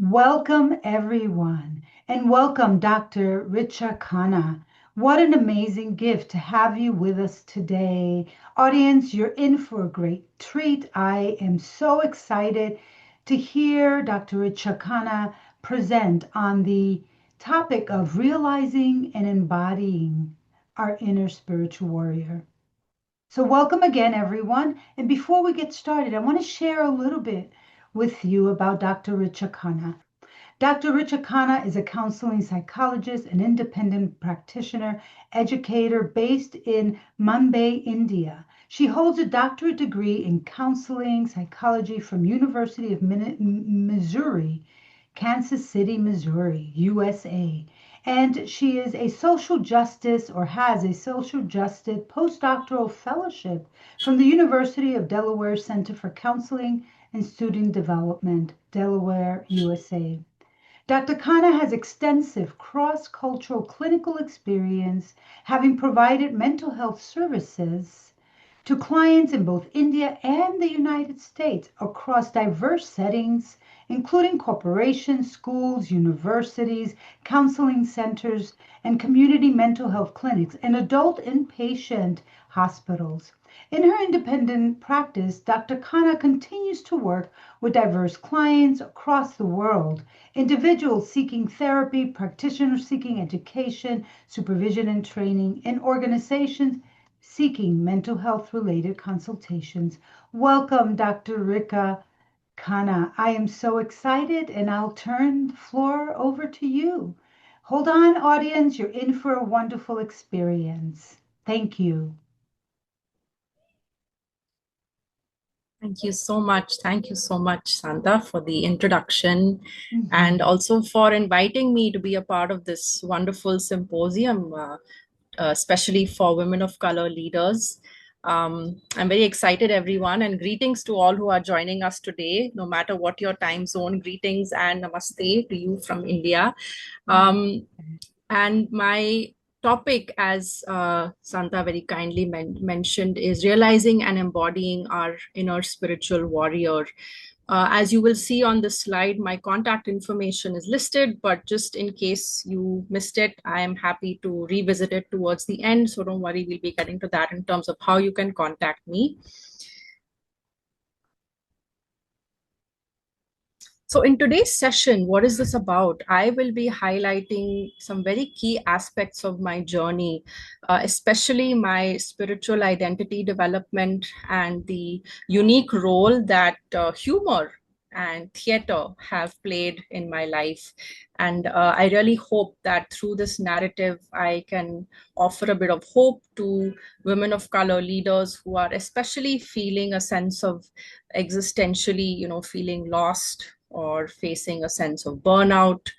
Welcome, everyone, and welcome, Dr. Richa Khanna. What an amazing gift to have you with us today. Audience, you're in for a great treat. I am so excited to hear Dr. Richa Khanna present on the topic of realizing and embodying our inner spiritual warrior. So, welcome again, everyone. And before we get started, I want to share a little bit with you about Dr. Richa Khanna. Dr. Richa Khanna is a counseling psychologist, an independent practitioner, educator based in Mumbai, India. She holds a doctorate degree in counseling psychology from University of Missouri, Kansas City, Missouri, USA. And she is a social justice or has a social justice postdoctoral fellowship from the University of Delaware Center for Counseling and Student Development, Delaware, USA. Dr. Khanna has extensive cross cultural clinical experience, having provided mental health services to clients in both India and the United States across diverse settings, including corporations, schools, universities, counseling centers, and community mental health clinics, and adult inpatient hospitals. In her independent practice, Dr. Khanna continues to work with diverse clients across the world, individuals seeking therapy, practitioners seeking education, supervision, and training, and organizations seeking mental health related consultations. Welcome, Dr. Rika Khanna. I am so excited, and I'll turn the floor over to you. Hold on, audience, you're in for a wonderful experience. Thank you. Thank you so much. Thank you so much, Santa, for the introduction and Mhm. also for inviting me to be a part of this wonderful symposium, especially for women of color leaders. I'm very excited, everyone, and greetings to all who are joining us today, no matter what your time zone. Greetings and namaste to you from India. Um, and my topic, as Santa very kindly mentioned, is realizing and embodying our inner spiritual warrior. As you will see on the slide, my contact information is listed, but just in case you missed it, I am happy to revisit it towards the end. So don't worry, we'll be getting to that in terms of how you can contact me. So in today's session, what is this about? I will be highlighting some very key aspects of my journey, especially my spiritual identity development and the unique role that humor and theater have played in my life. And I really hope that through this narrative, I can offer a bit of hope to women of color leaders who are especially feeling a sense of existentially, feeling lost or facing a sense of burnout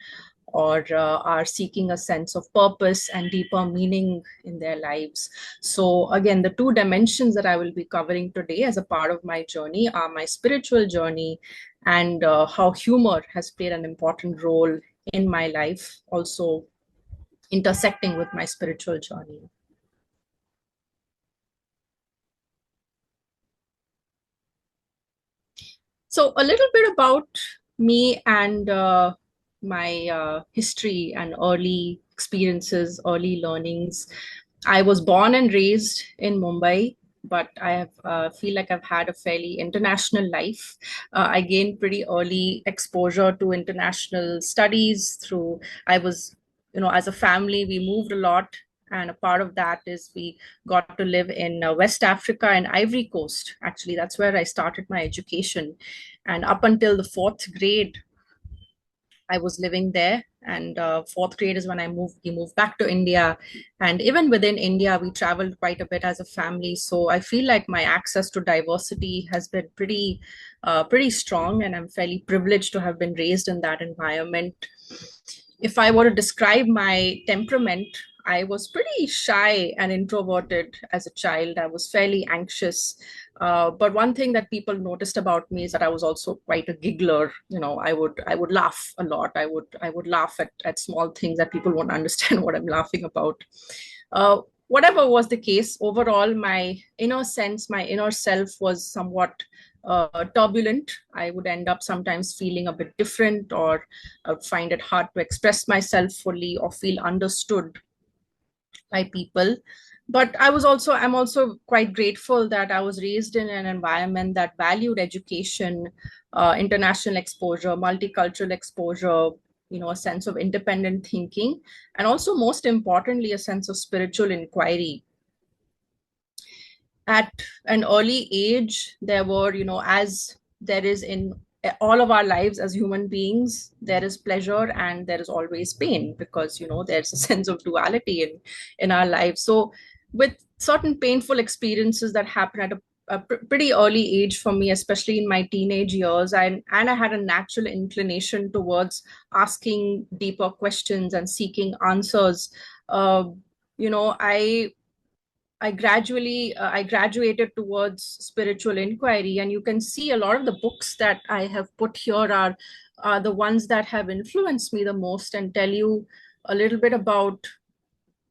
or are seeking a sense of purpose and deeper meaning in their lives. So, again, the two dimensions that I will be covering today as a part of my journey are my spiritual journey and how humor has played an important role in my life, also intersecting with my spiritual journey. So, a little bit about me and my history and early experiences, early learnings. I was born and raised in Mumbai, but I have feel like I've had a fairly international life. I gained pretty early exposure to international studies through. I was, as a family, we moved a lot, and a part of that is we got to live in West Africa and Ivory Coast. Actually, that's where I started my education, and up until the fourth grade I was living there. And fourth grade is when we moved back to India. And even within India, we traveled quite a bit as a family. So I feel like my access to diversity has been pretty strong, and I'm fairly privileged to have been raised in that environment. If I were to describe my temperament, I was pretty shy and introverted as a child. I was fairly anxious. But one thing that people noticed about me is that I was also quite a giggler. I would laugh a lot. I would laugh at small things that people won't understand what I'm laughing about. Whatever was the case, overall, my inner sense, my inner self was somewhat turbulent. I would end up sometimes feeling a bit different, or I would find it hard to express myself fully or feel understood by people. But I'm also quite grateful that I was raised in an environment that valued education, international exposure, multicultural exposure, a sense of independent thinking, and also, most importantly, a sense of spiritual inquiry. At an early age, there were, as there is in all of our lives as human beings, there is pleasure and there is always pain, because there's a sense of duality in our lives. So with certain painful experiences that happen at a pretty early age for me, especially in my teenage years, and I had a natural inclination towards asking deeper questions and seeking answers. uh, I graduated towards spiritual inquiry, and you can see a lot of the books that I have put here are the ones that have influenced me the most, and tell you a little bit about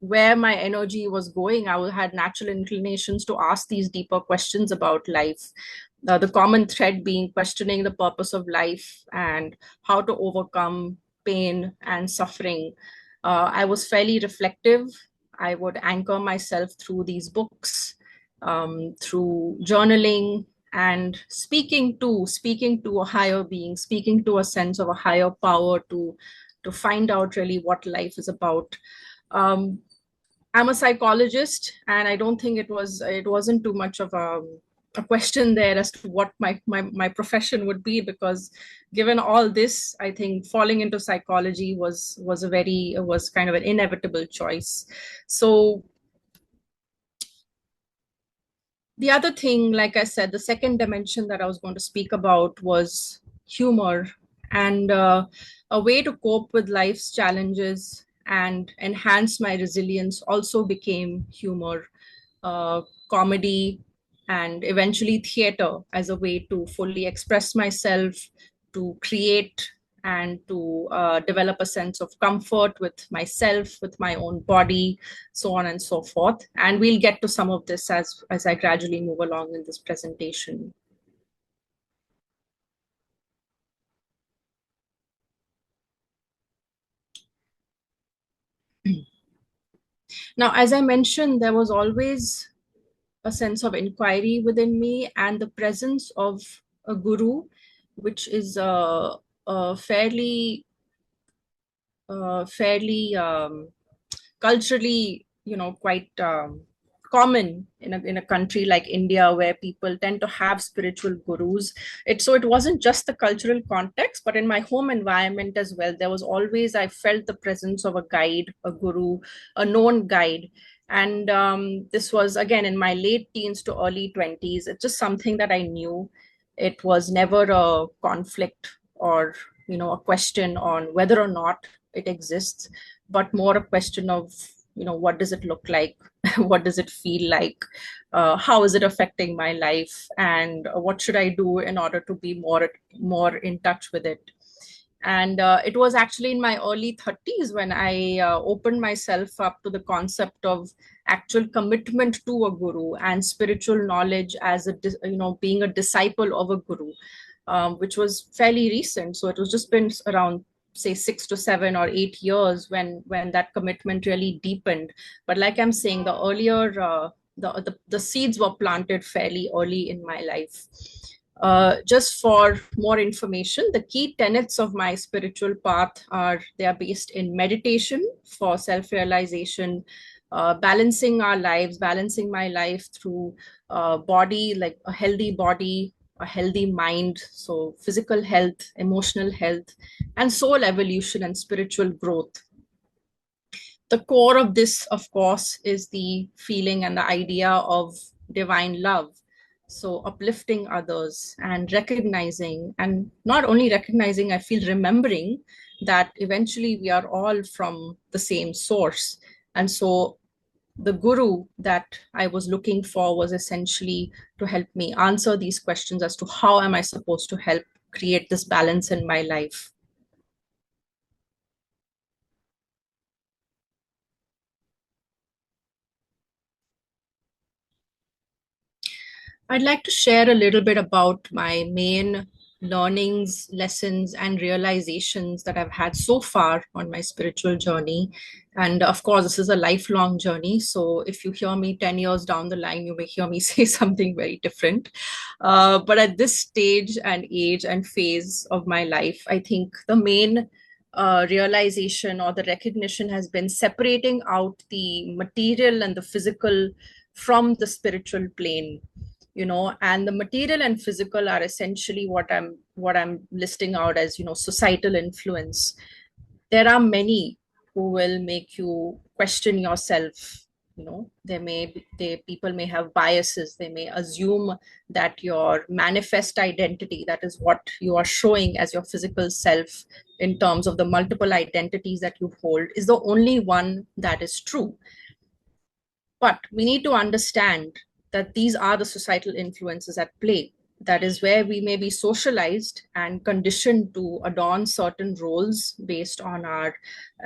where my energy was going. I had natural inclinations to ask these deeper questions about life. The common thread being questioning the purpose of life and how to overcome pain and suffering. I was fairly reflective. I would anchor myself through these books, through journaling, and speaking to a higher being, speaking to a sense of a higher power, to find out really what life is about. Um, I'm a psychologist, and I don't think it wasn't too much of a question there as to what my profession would be, because given all this, I think falling into psychology was kind of an inevitable choice. So the other thing, like I said, the second dimension that I was going to speak about was humor, and a way to cope with life's challenges and enhance my resilience also became humor, uh, comedy, and eventually theater as a way to fully express myself, to create, and to develop a sense of comfort with myself, with my own body, so on and so forth. And we'll get to some of this as I gradually move along in this presentation. Now, as I mentioned, there was always a sense of inquiry within me, and the presence of a guru, which is a fairly culturally, quite common in a country like India, where people tend to have spiritual gurus. So it wasn't just the cultural context, but in my home environment as well, there was always, I felt the presence of a guide, a guru, a known guide. And this was again in my late teens to early 20s. It's just something that I knew. It was never a conflict, or a question on whether or not it exists, but more a question of, what does it look like? What does it feel like? How is it affecting my life? And what should I do in order to be more in touch with it? And it was actually in my early 30s when I opened myself up to the concept of actual commitment to a guru and spiritual knowledge as being a disciple of a guru, which was fairly recent. So it was just been around, say, 6 to 7 or 8 years when that commitment really deepened. But like I'm saying, the earlier the seeds were planted fairly early in my life. Just for more information, the key tenets of my spiritual path they are based in meditation for self-realization, balancing my life through body, like a healthy body, a healthy mind, so physical health, emotional health, and soul evolution and spiritual growth. The core of this, of course, is the feeling and the idea of divine love. So, uplifting others and recognizing, and not only recognizing, I feel remembering that eventually we are all from the same source. And so, the guru that I was looking for was essentially to help me answer these questions as to how am I supposed to help create this balance in my life. I'd like to share a little bit about my main learnings, lessons, and realizations that I've had so far on my spiritual journey. And of course, this is a lifelong journey. So if you hear me 10 years down the line, you may hear me say something very different. But at this stage and age and phase of my life, I think the main realization or the recognition has been separating out the material and the physical from the spiritual plane, and the material and physical are essentially what I'm listing out as, societal influence. There are many who will make you question yourself. People may have biases. They may assume that your manifest identity, that is what you are showing as your physical self in terms of the multiple identities that you hold, is the only one that is true. But we need to understand that these are the societal influences at play. That is where we may be socialized and conditioned to adorn certain roles based on our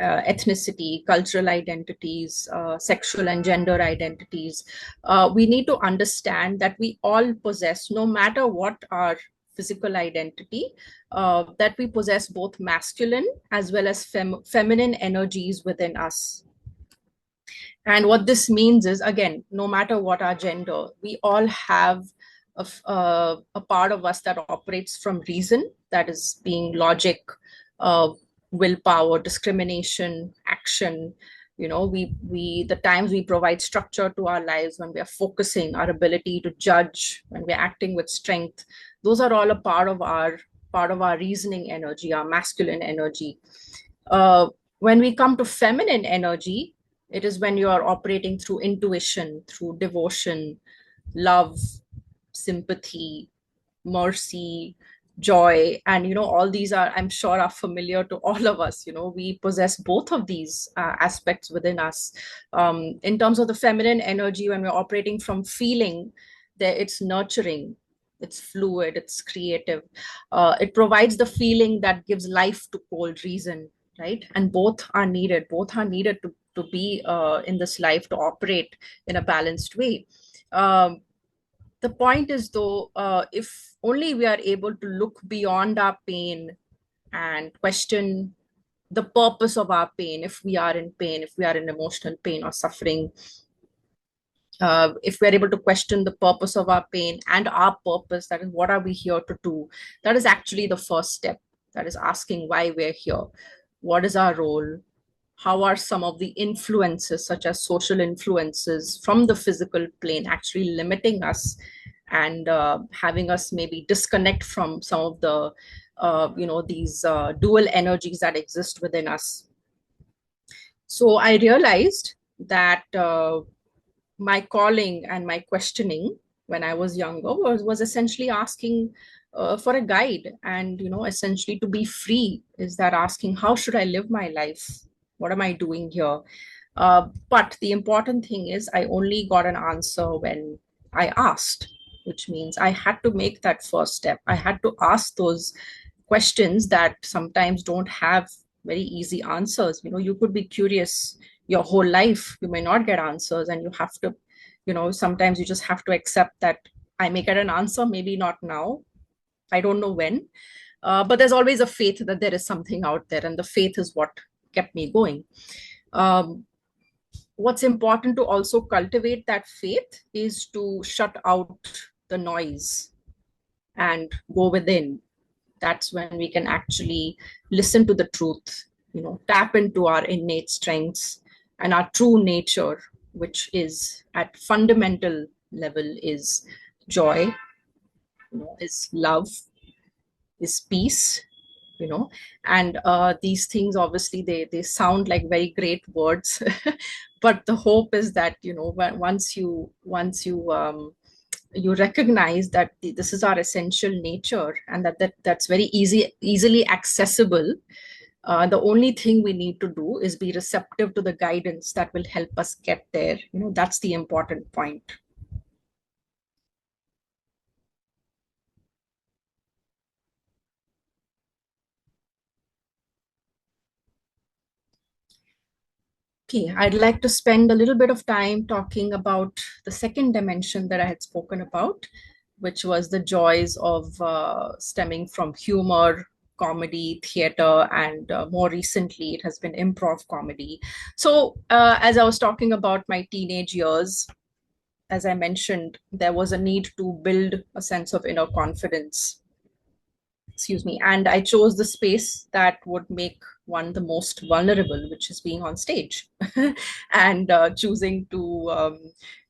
ethnicity, cultural identities, sexual and gender identities. We need to understand that we all possess, no matter what our physical identity, that we possess both masculine as well as feminine energies within us. And what this means is, again, no matter what our gender, we all have a part of us that operates from reason, that is being logic, uh, willpower, discrimination, action. The times we provide structure to our lives, when we are focusing, our ability to judge, when we're acting with strength, those are all a part of our reasoning energy, our masculine energy. When we come to feminine energy, it is when you are operating through intuition, through devotion, love, sympathy, mercy, joy. And all these are, I'm sure, are familiar to all of us. We possess both of these aspects within us. In terms of the feminine energy, when we're operating from feeling, there it's nurturing, it's fluid, it's creative. It provides the feeling that gives life to cold reason, right? And both are needed to be in this life, to operate in a balanced way. Um, the point is, though, if only we are able to look beyond our pain and question the purpose of our pain, if we are in pain, if we are in emotional pain or suffering, if we're able to question the purpose of our pain and our purpose, that is, what are we here to do? That is actually the first step. That is asking why we're here. What is our role? How are some of the influences, such as social influences from the physical plane, actually limiting us and having us maybe disconnect from some of the, these dual energies that exist within us? So I realized that my calling and my questioning when I was younger was essentially asking for a guide, and essentially to be free. Is that asking, how should I live my life? What am I doing here? But the important thing is, I only got an answer when I asked, which means I had to make that first step. I had to ask those questions that sometimes don't have very easy answers. You could be curious your whole life, you may not get answers, and you have to, sometimes you just have to accept that I may get an answer, maybe not now, I don't know when. But there's always a faith that there is something out there, and the faith is what kept me going. um, what's important to also cultivate that faith is to shut out the noise and go within. That's when we can actually listen to the truth, tap into our innate strengths and our true nature, which is at fundamental level is joy, is love, is peace. And these things, obviously, they sound like very great words, but the hope is that, once you recognize that this is our essential nature, and that's very easily accessible. The only thing we need to do is be receptive to the guidance that will help us get there. That's the important point. Okay, I'd like to spend a little bit of time talking about the second dimension that I had spoken about, which was the joys of stemming from humor, comedy, theater, and more recently, it has been improv comedy. So, as I was talking about my teenage years, as I mentioned, there was a need to build a sense of inner confidence. Excuse me. And I chose the space that would make one the most vulnerable, which is being on stage and choosing to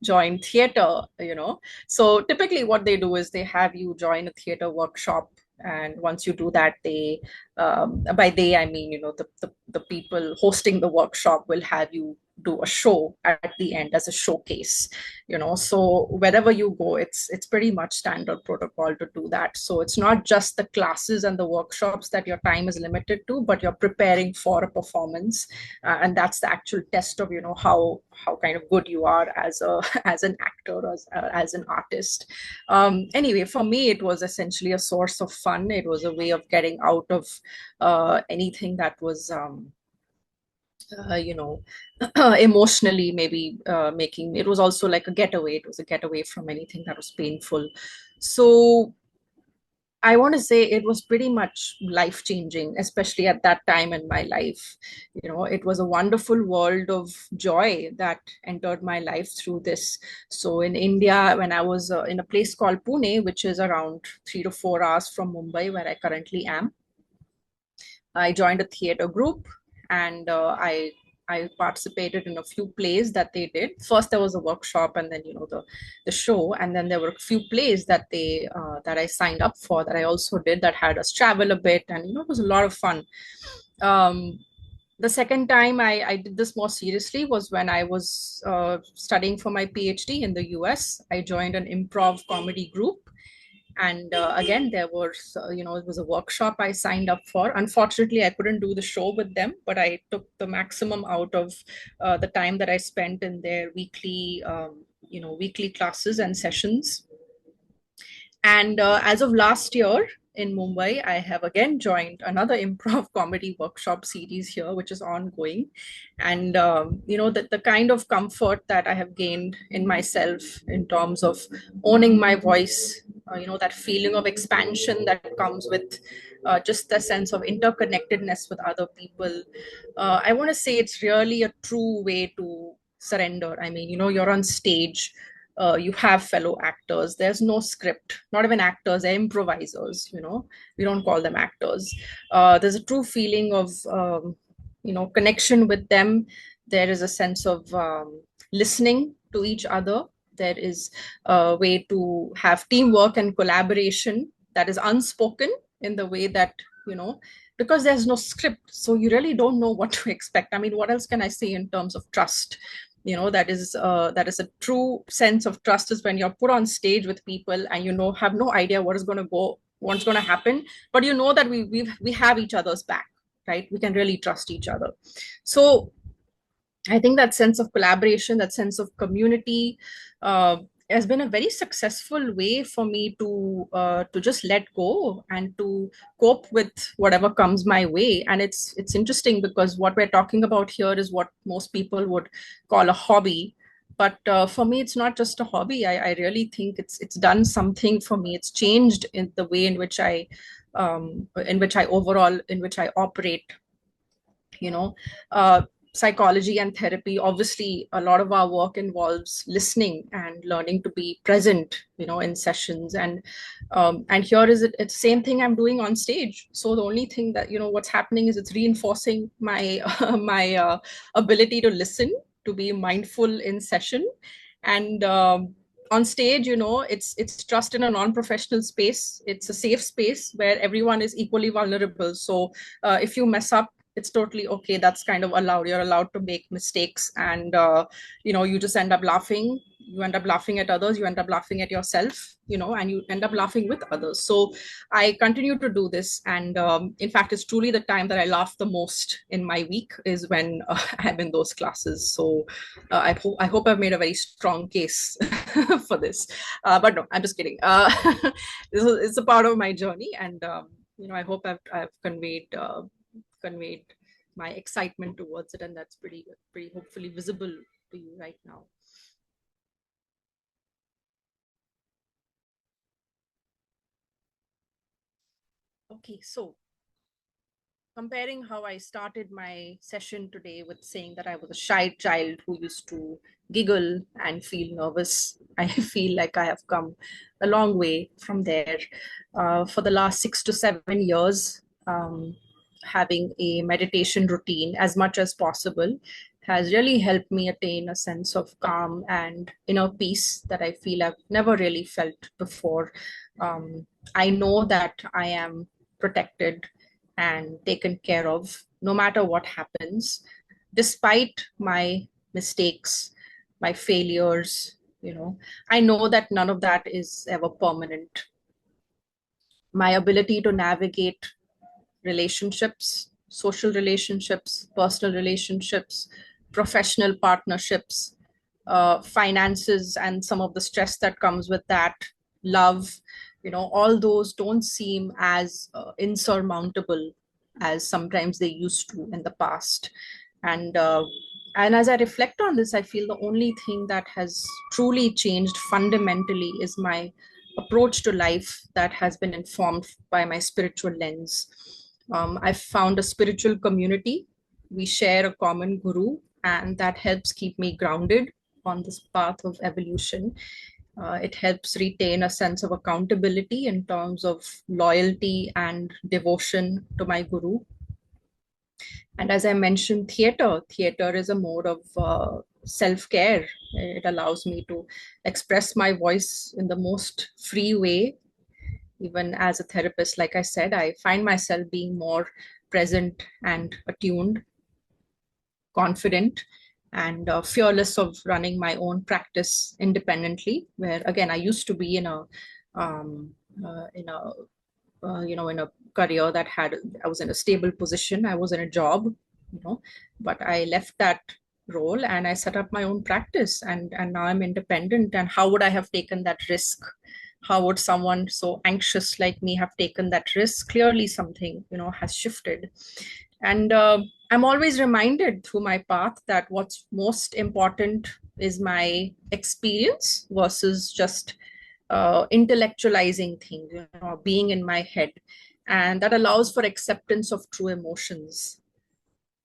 join theater, you know. So typically what they do is they have you join a theater workshop. And once you do that, by they, I mean, the people hosting the workshop will have you do a show at the end as a showcase, so wherever you go, it's pretty much standard protocol to do that. So it's not just the classes and the workshops that your time is limited to, but you're preparing for a performance, and that's the actual test of how kind of good you are as a as an actor or as an artist. Anyway, for me it was essentially a source of fun. It was a way of getting out of anything that was uh, you know emotionally maybe making. It was also like a getaway. It was a getaway from anything that was painful. So I want to say it was pretty much life changing, especially at that time in my life. It was a wonderful world of joy that entered my life through this. So in India, when I was in a place called Pune, which is around 3 to 4 hours from Mumbai, where I currently am, I joined a theater group, and I participated in a few plays that they did. First, there was a workshop, and then the show, and then there were a few plays that I signed up for that I also did that had us travel a bit, and it was a lot of fun. Um, the second time I did this more seriously was when I was studying for my PhD in the US. I joined an improv comedy group, and again there was it was a workshop I signed up for. Unfortunately, I couldn't do the show with them, but I took the maximum out of the time that I spent in their weekly classes and sessions. And as of last year in Mumbai, I have again joined another improv comedy workshop series here, which is ongoing. And, the kind of comfort that I have gained in myself in terms of owning my voice, that feeling of expansion that comes with just the sense of interconnectedness with other people. I want to say it's really a true way to surrender. I mean, you're on stage, you have fellow actors. There's no script, not even actors, they're improvisers. We don't call them actors. There's a true feeling of connection with them. There is a sense of listening to each other. There is a way to have teamwork and collaboration that is unspoken, in the way that because there's no script, so you really don't know what to expect. I mean, what else can I say in terms of trust? That is a true sense of trust, is when you're put on stage with people and have no idea what's going to happen, but that we have each other's back, right? We can really trust each other. So I think that sense of collaboration, that sense of community, has been a very successful way for me to just let go and to cope with whatever comes my way. And it's interesting because what we're talking about here is what most people would call a hobby. But for me, it's not just a hobby. I really think it's done something for me. It's changed in the way in which I operate. you know uh, Psychology and therapy, obviously a lot of our work involves listening and learning to be present, in sessions. And here it's the same thing I'm doing on stage. So the only thing that what's happening is it's reinforcing my my ability to listen, to be mindful in session. And on stage, it's trust in a non-professional space. It's a safe space where everyone is equally vulnerable. So if you mess up, it's totally okay. That's kind of allowed. You're allowed to make mistakes, and you just end up laughing. You end up laughing at others, you end up laughing at yourself, and you end up laughing with others. So I continue to do this. And in fact, it's truly the time that I laugh the most in my week is when I'm in those classes. So I hope I've made a very strong case for this. But no, I'm just kidding. It's a part of my journey. And I hope I've conveyed my excitement towards it, and that's pretty hopefully visible to you right now. Okay, so comparing how I started my session today with saying that I was a shy child who used to giggle and feel nervous, I feel like I have come a long way from there. For the last 6 to 7 years, having a meditation routine as much as possible has really helped me attain a sense of calm and inner peace that I feel I've never really felt before. I know that I am protected and taken care of no matter what happens, despite my mistakes, my failures. I know that none of that is ever permanent. My ability to navigate relationships, social relationships, personal relationships, professional partnerships, finances, and some of the stress that comes with that, love, all those don't seem as insurmountable as sometimes they used to in the past. And as I reflect on this, I feel the only thing that has truly changed fundamentally is my approach to life that has been informed by my spiritual lens. I've found a spiritual community. We share a common guru, and that helps keep me grounded on this path of evolution. It helps retain a sense of accountability in terms of loyalty and devotion to my guru. And as I mentioned, theater is a mode of self-care. It allows me to express my voice in the most free way. Even as a therapist, like I said, I find myself being more present and attuned, confident, and fearless of running my own practice independently. Where again, I used to be in a um, in a in a career that I was in a stable position, I was in a job, but I left that role and I set up my own practice, and now I'm independent. And how would I have taken that risk? How would someone so anxious like me have taken that risk? Clearly something has shifted. And I'm always reminded through my path that what's most important is my experience versus just intellectualizing things, being in my head. And that allows for acceptance of true emotions.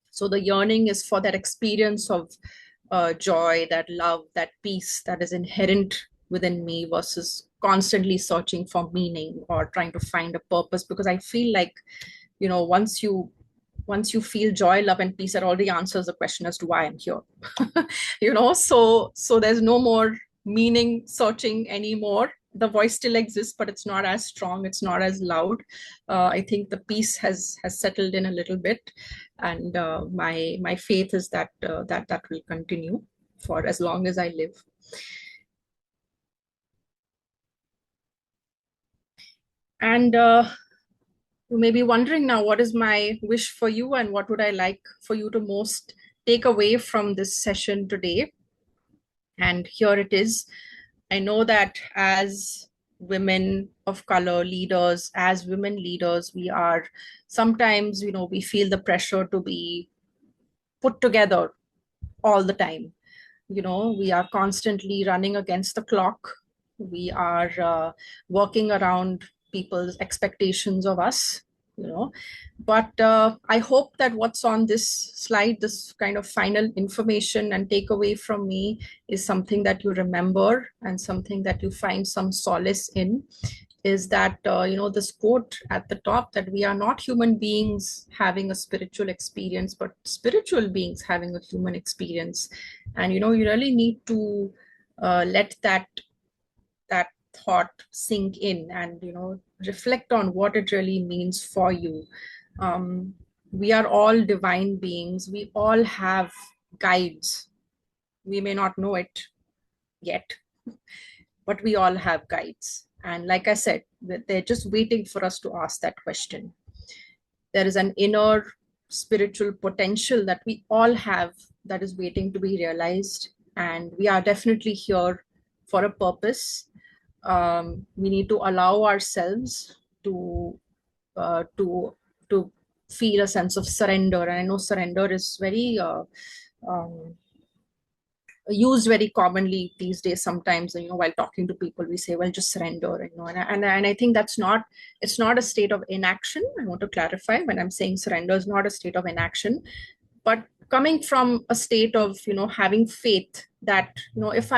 So the yearning is for that experience of joy, that love, that peace that is inherent within me versus constantly searching for meaning or trying to find a purpose. Because I feel like, once you feel joy, love, and peace, that already answers the question as to why I'm here. So there's no more meaning searching anymore. The voice still exists, but it's not as strong, it's not as loud. I think the peace has settled in a little bit, and my faith is that that will continue for as long as I live. And you may be wondering now, what is my wish for you, and what would I like for you to most take away from this session today? And here it is. I know that as women of color leaders, as women leaders, we are sometimes, we feel the pressure to be put together all the time. We are constantly running against the clock. We are working around people's expectations of us, you know. But I hope that what's on this slide, this kind of final information and takeaway from me, is something that you remember and something that you find some solace in. Is that, this quote at the top, that we are not human beings having a spiritual experience, but spiritual beings having a human experience. And, you really need to let that thought sink in and, reflect on what it really means for you. We are all divine beings. We all have guides. We may not know it yet, but we all have guides. And like I said, they're just waiting for us to ask that question. There is an inner spiritual potential that we all have that is waiting to be realized. And we are definitely here for a purpose. We need to allow ourselves to to feel a sense of surrender. And I know surrender is very um, used very commonly these days. Sometimes, while talking to people, we say, well, just surrender, and I think that's not, it's not a state of inaction. I want to clarify, when I'm saying surrender is not a state of inaction, but coming from a state of, having faith that, if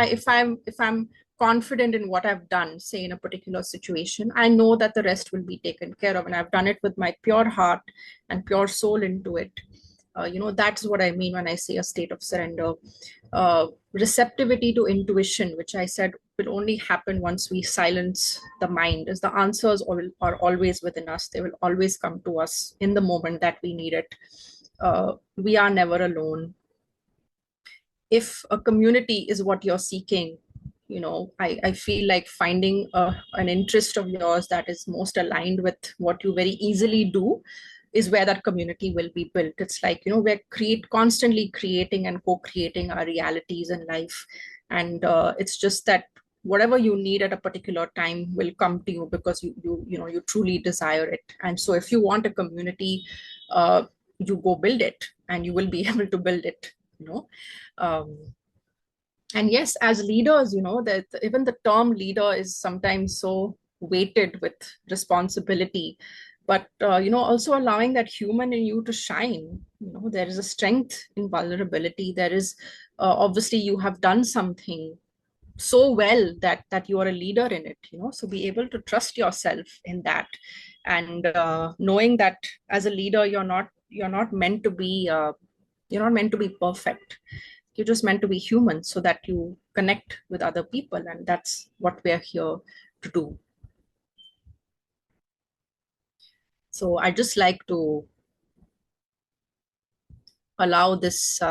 I'm confident in what I've done, say in a particular situation, I know that the rest will be taken care of, and I've done it with my pure heart and pure soul into it. That's what I mean when I say a state of surrender. Receptivity to intuition, which I said will only happen once we silence the mind, is the answers are always within us. They will always come to us in the moment that we need it. We are never alone. If a community is what you're seeking, I feel like finding an interest of yours that is most aligned with what you very easily do is where that community will be built. It's like, we're constantly creating and co-creating our realities in life. And it's just that whatever you need at a particular time will come to you because you truly desire it. And so if you want a community, you go build it, and you will be able to build it, um, and yes, as leaders, that even the term leader is sometimes so weighted with responsibility, but also allowing that human in you to shine. There is a strength in vulnerability. There is, obviously you have done something so well that you are a leader in it, so be able to trust yourself in that. And knowing that as a leader, you're not meant to be perfect. You're just meant to be human so that you connect with other people, and that's what we're here to do. So I just like to allow this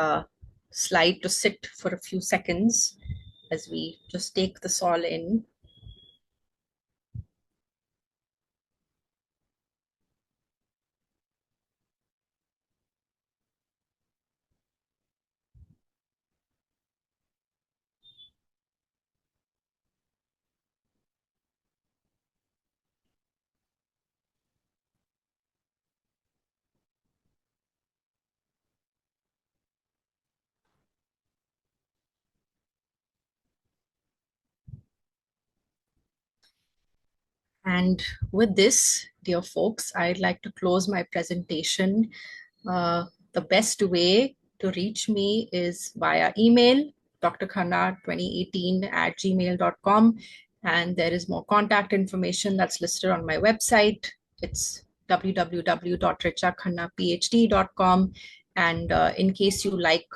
slide to sit for a few seconds as we just take this all in. And with this, dear folks, I'd like to close my presentation. The best way to reach me is via email, drkhanna2018@gmail.com. And there is more contact information that's listed on my website. It's www.richakhannaphd.com. And in case you like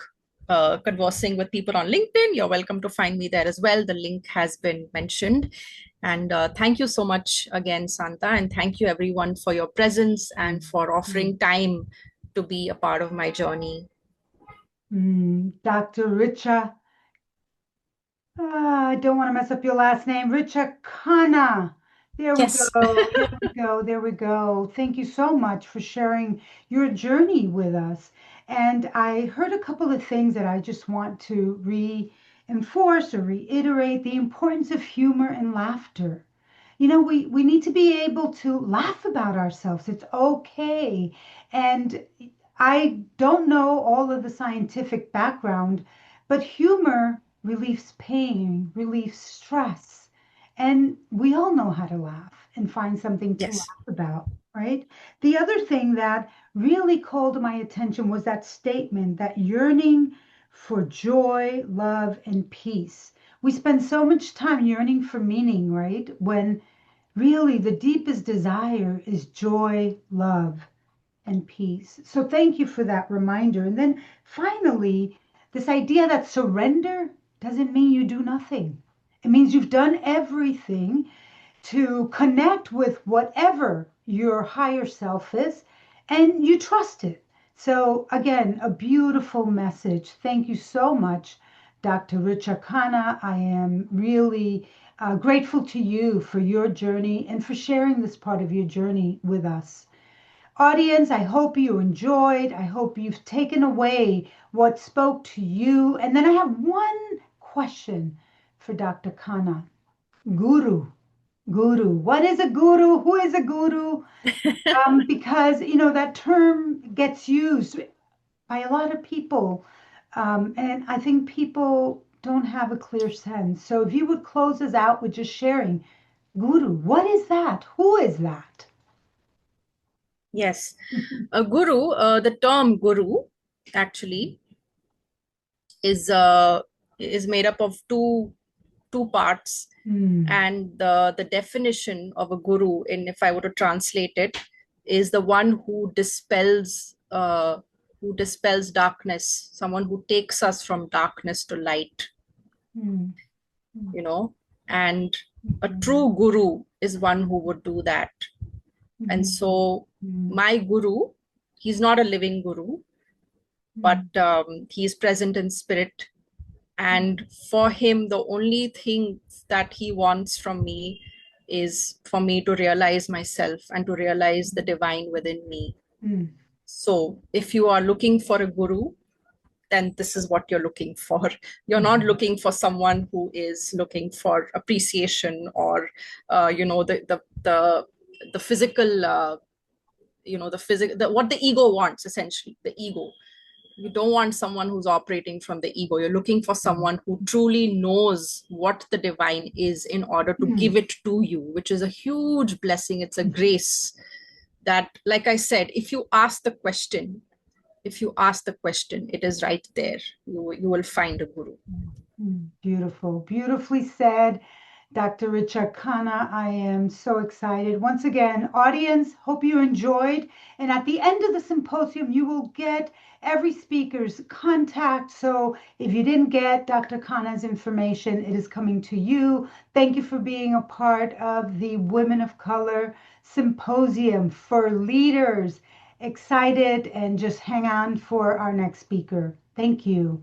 conversing with people on LinkedIn, you're welcome to find me there as well. The link has been mentioned. And thank you so much again, Santa. And thank you everyone for your presence and for offering time to be a part of my journey. Dr. Richa, I don't want to mess up your last name, Richa Khanna. There we Yes. go. There we go. There we go. Thank you so much for sharing your journey with us. And I heard a couple of things that I just want to reinforce or reiterate the importance of humor and laughter. We need to be able to laugh about ourselves. It's okay. And I don't know all of the scientific background, but humor relieves pain, relieves stress. And we all know how to laugh and find something to Yes. laugh about, right? The other thing that really called my attention was that statement, that yearning for joy, love, and peace. We spend so much time yearning for meaning, right? When really the deepest desire is joy, love, and peace. So thank you for that reminder. And then finally, this idea that surrender doesn't mean you do nothing. It means you've done everything to connect with whatever your higher self is and you trust it. So, again, a beautiful message. Thank you so much, Dr. Richa Khanna. I am really grateful to you for your journey and for sharing this part of your journey with us. Audience, I hope you enjoyed. I hope you've taken away what spoke to you. And then I have one question for Dr. Khanna. Guru, Guru. What is a guru? Who is a guru? Because, that term gets used by a lot of people. And I think people don't have a clear sense. So if you would close us out with just sharing, guru, what is that? Who is that? Yes. A guru, the term guru actually is is made up of two parts. Hmm. And the definition of a guru, in if I were to translate it, is the one who dispels darkness, someone who takes us from darkness to light, Hmm. Hmm. you know. And a Hmm. true guru is one who would do that. And Hmm. so Hmm. my guru, he's not a living guru, but Hmm. he's present in spirit. And for him, the only thing that he wants from me is for me to realize myself and to realize the divine within me. Hmm. So if you are looking for a guru, then this is what you're looking for. You're not Hmm. looking for someone who is looking for appreciation or the physical the physical, what the ego wants, essentially the ego. You don't want someone who's operating from the ego. You're looking for someone who truly knows what the divine is in order to Hmm. give it to you, which is a huge blessing. It's a grace that, like I said, if you ask the question, it is right there. You will find a guru. Beautiful, beautifully said, Dr. Richa Khanna. I am so excited. Once again, audience, hope you enjoyed. And at the end of the symposium, you will get every speaker's contact. So if you didn't get Dr. Khanna's information, it is coming to you. Thank you for being a part of the Women of Color Symposium for Leaders. Excited and just hang on for our next speaker. Thank you.